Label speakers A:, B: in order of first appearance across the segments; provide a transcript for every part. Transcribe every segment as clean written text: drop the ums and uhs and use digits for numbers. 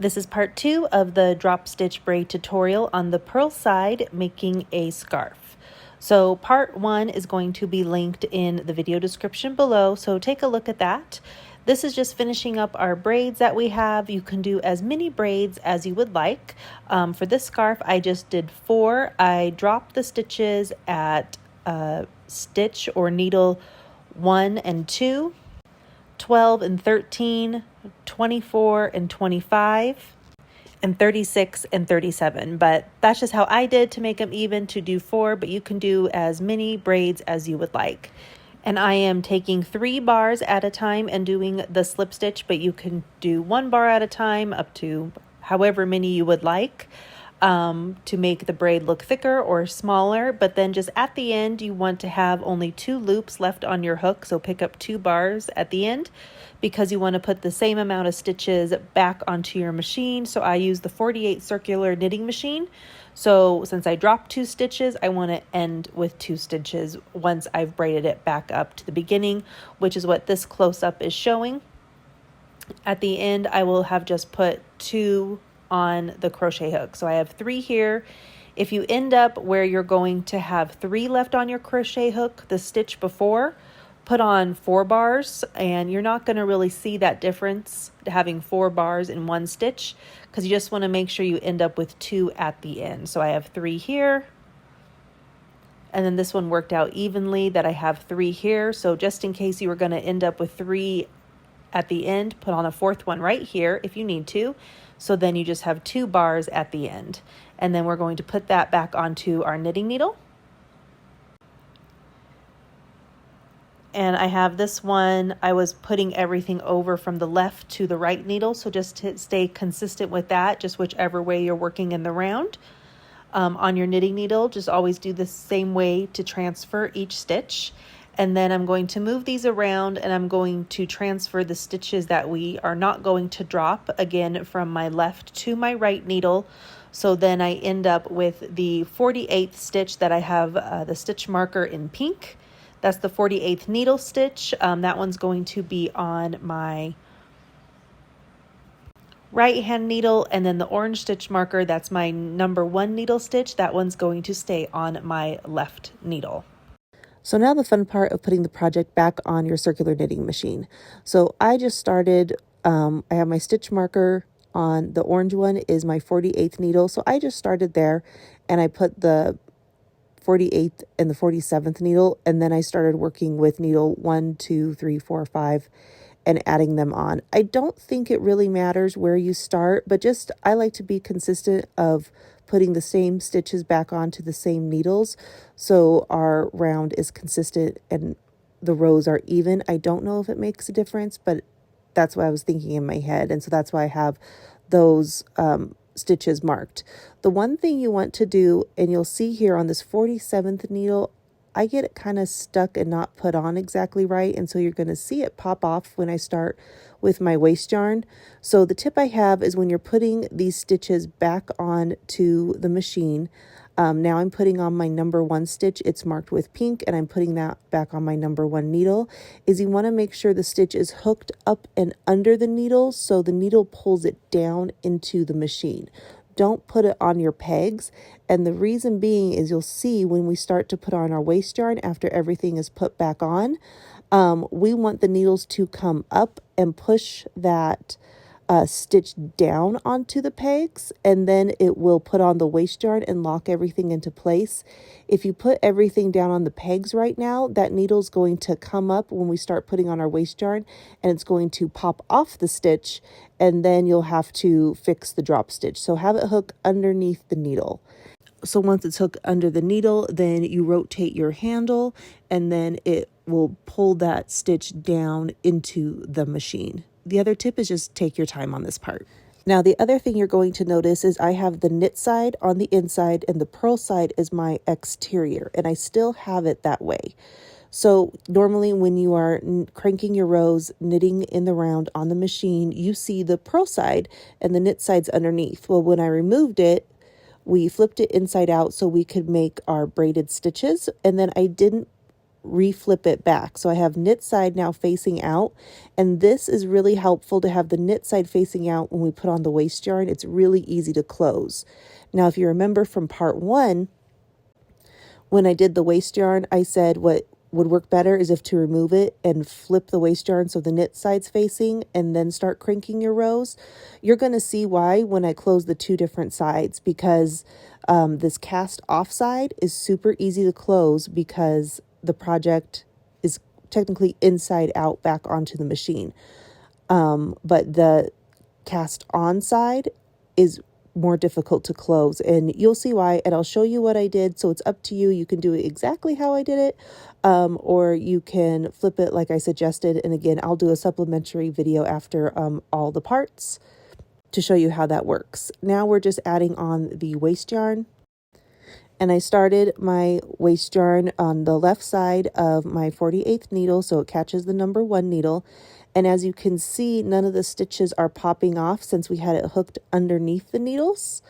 A: This is part 2 of the drop stitch braid tutorial on the purl side, making a scarf. So part 1 is going to be linked in the video description below, so take a look at that. This is just finishing up our braids that we have. You can do as many braids as you would like. For this scarf, I just did 4. I dropped the stitches at stitch or needle 1 and 2. 12 and 13, 24 and 25, and 36 and 37. But that's just how I did to make them even, to do 4, but you can do as many braids as you would like. And I am taking 3 bars at a time and doing the slip stitch, but you can do 1 bar at a time up to however many you would like. To make the braid look thicker or smaller, but then just at the end you want to have only 2 loops left on your hook, so pick up 2 bars at the end because you want to put the same amount of stitches back onto your machine. So I use the 48 circular knitting machine, so since I dropped 2 stitches, I want to end with 2 stitches once I've braided it back up to the beginning, which is what this close-up is showing. At the end I will have just put 2 on the crochet hook. So I have 3 here. If you end up where you're going to have 3 left on your crochet hook the stitch before, put on 4 bars, and you're not going to really see that difference having 4 bars in 1 stitch, because you just want to make sure you end up with 2 at the end. So I have 3 here, and then this one worked out evenly that I have 3 here. So just in case you were going to end up with 3 at the end, put on a 4th one right here if you need to. So then you just have 2 bars at the end. And then we're going to put that back onto our knitting needle. And I have this one, I was putting everything over from the left to the right needle. So just to stay consistent with that, just whichever way you're working in the round. On your knitting needle, just always do the same way to transfer each stitch. And then I'm going to move these around, and I'm going to transfer the stitches that we are not going to drop, again from my left to my right needle. So then I end up with the 48th stitch that I have the stitch marker in pink. That's the 48th needle stitch. That one's going to be on my right hand needle, and then the orange stitch marker, that's my number 1 needle stitch. That one's going to stay on my left needle. So now the fun part of putting the project back on your circular knitting machine. So I just started, I have my stitch marker on the orange one is my 48th needle. So I just started there, and I put the 48th and the 47th needle, and then I started working with needle 1, 2, 3, 4, 5 and adding them on. I don't think it really matters where you start, but just I like to be consistent of putting the same stitches back onto the same needles so our round is consistent and the rows are even. I don't know if it makes a difference, but that's what I was thinking in my head, and so that's why I have those stitches marked. The one thing you want to do, and you'll see here on this 47th needle, I get it kind of stuck and not put on exactly right, and so you're going to see it pop off when I start with my waste yarn. So the tip I have is when you're putting these stitches back on to the machine, now I'm putting on my number 1 stitch, it's marked with pink, and I'm putting that back on my number 1 needle, is you want to make sure the stitch is hooked up and under the needle so the needle pulls it down into the machine. Don't put it on your pegs, and the reason being is you'll see when we start to put on our waste yarn after everything is put back on, we want the needles to come up and push that stitch down onto the pegs, and then it will put on the waste yarn and lock everything into place. If you put everything down on the pegs right now, that needle's going to come up when we start putting on our waste yarn, and it's going to pop off the stitch, and then you'll have to fix the drop stitch. So have it hook underneath the needle. So once it's hooked under the needle, then you rotate your handle, and then it will pull that stitch down into the machine. The other tip is just take your time on this part. Now, the other thing you're going to notice is I have the knit side on the inside and the purl side is my exterior, and I still have it that way. So normally when you are cranking your rows, knitting in the round on the machine, you see the purl side and the knit side's underneath. Well, when I removed it, we flipped it inside out so we could make our braided stitches, and then I didn't reflip it back. So I have knit side now facing out, and this is really helpful to have the knit side facing out when we put on the waist yarn. It's really easy to close. Now, if you remember from part 1, when I did the waist yarn, I said what would work better is if to remove it and flip the waist yarn so the knit side's facing and then start cranking your rows. You're going to see why when I close the 2 different sides, because this cast off side is super easy to close because the project is technically inside out back onto the machine. But the cast on side is more difficult to close, and you'll see why, and I'll show you what I did. So it's up to you. You can do it exactly how I did it, or you can flip it like I suggested. And again, I'll do a supplementary video after all the parts to show you how that works. Now we're just adding on the waist yarn, and I started my waist yarn on the left side of my 48th needle so it catches the number 1 needle. And as you can see, none of the stitches are popping off since we had it hooked underneath the needles,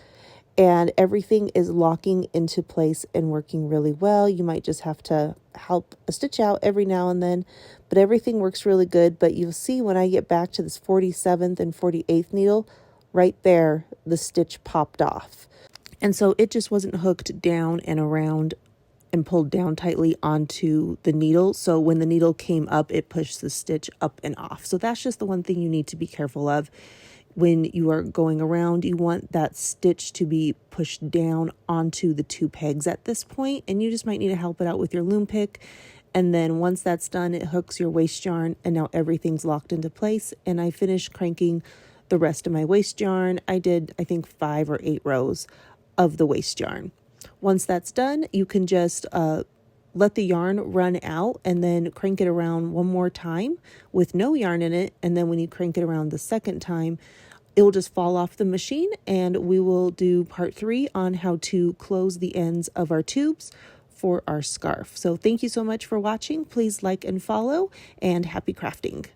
A: and everything is locking into place and working really well. You might just have to help a stitch out every now and then, but everything works really good. But you'll see when I get back to this 47th and 48th needle, right there, the stitch popped off. And so it just wasn't hooked down and around and pulled down tightly onto the needle. So when the needle came up, it pushed the stitch up and off. So that's just the one thing you need to be careful of. When you are going around, you want that stitch to be pushed down onto the 2 pegs at this point, and you just might need to help it out with your loom pick. And then once that's done, it hooks your waist yarn, and now everything's locked into place. And I finished cranking the rest of my waist yarn. I did, I think, 5 or 8 rows of the waist yarn. Once that's done, you can just let the yarn run out and then crank it around one more time with no yarn in it. And then when you crank it around the second time, it will just fall off the machine, and we will do part 3 on how to close the ends of our tubes for our scarf. So thank you so much for watching. Please like and follow, and happy crafting.